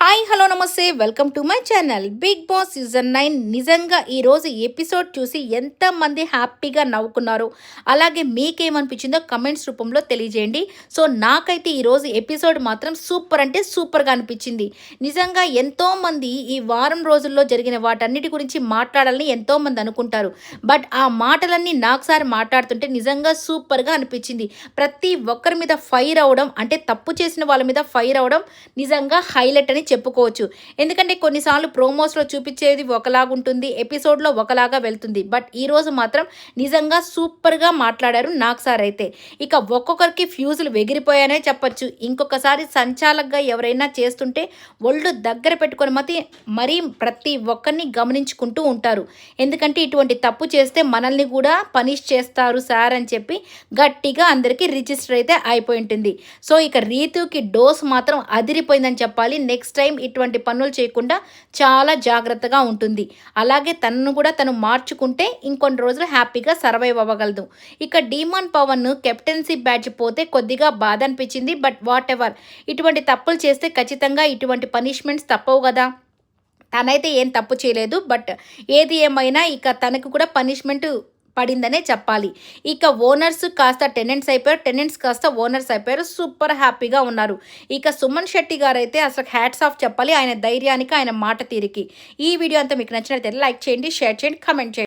Hi hello నమస్తే welcome to my channel Bigg Boss season 9 నిజంగా ఈరోజు ఎపిసోడ్ చూసి ఎంతమంది హ్యాపీగా నవ్వుకున్నారు అలాగే మీకేమనిపించిందో కమెంట్స్ రూపంలో తెలియజేయండి. సో నాకైతే ఈరోజు ఎపిసోడ్ మాత్రం సూపర్ అంటే సూపర్గా అనిపించింది. నిజంగా ఎంతోమంది ఈ వారం రోజుల్లో జరిగిన వాటన్నిటి గురించి మాట్లాడాలని ఎంతోమంది అనుకుంటారు. బట్ ఆ మాటలన్నీ నాకుసారి మాట్లాడుతుంటే నిజంగా సూపర్గా అనిపించింది. ప్రతి ఒక్కరి మీద ఫైర్ అవడం అంటే తప్పు చేసిన వాళ్ళ మీద ఫైర్ అవడం నిజంగా హైలైట్ అని చెప్పుకోవచ్చు. ఎందుకంటే కొన్నిసార్లు ప్రోమోస్లో చూపించేది ఒకలాగుంటుంది, ఎపిసోడ్లో ఒకలాగా వెళ్తుంది. బట్ ఈరోజు మాత్రం నిజంగా సూపర్గా మాట్లాడారు నాకు సార్ అయితే. ఇక ఒక్కొక్కరికి ఫ్యూజులు ఎగిరిపోయానే చెప్పచ్చు. ఇంకొకసారి సంచాలకుగా ఎవరైనా చేస్తుంటే ఒళ్ళు దగ్గర పెట్టుకొని మరీ ప్రతి ఒక్కరిని గమనించుకుంటూ ఉంటారు. ఎందుకంటే ఇటువంటి తప్పు చేస్తే మనల్ని కూడా పనిష్ చేస్తారు సార్ అని చెప్పి గట్టిగా అందరికీ రిజిస్టర్ అయితే అయిపోయి ఉంటుంది. సో ఇక రీతుకి డోస్ మాత్రం అదిరిపోయిందని చెప్పాలి. నెక్స్ట్ టైం ఇటువంటి పనులు చేయకుండా చాలా జాగ్రత్తగా ఉంటుంది. అలాగే తనను కూడా తను మార్చుకుంటే ఇంకొన్ని రోజులు హ్యాపీగా సర్వైవ్ అవ్వగలదు. ఇక డీమాన్ పవన్ కెప్టెన్సీ బ్యాచ్ పోతే కొద్దిగా బాధ అనిపించింది. బట్ వాట్ ఎవర్, ఇటువంటి తప్పులు చేస్తే ఖచ్చితంగా ఇటువంటి పనిష్మెంట్స్ తప్పవు కదా. తనైతే ఏం తప్పు చేయలేదు. బట్ ఏది ఏమైనా ఇక తనకు కూడా పనిష్మెంట్ పడిందనే చెప్పాలి. ఇక ఓనర్స్ కాస్త టెనెంట్స్ అయిపోయారు, టెనెంట్స్ కాస్త ఓనర్స్ అయిపోయారు. సూపర్ హ్యాపీగా ఉన్నారు. ఇక సుమన్ శెట్టి గారు అయితే అసలు హ్యాట్స్ ఆఫ్ చెప్పాలి ఆయన ధైర్యానికి, ఆయన మాట తీరికి. ఈ వీడియో అంతా మీకు నచ్చినట్లయితే లైక్ చేయండి, షేర్ చేయండి, కామెంట్ చేయండి.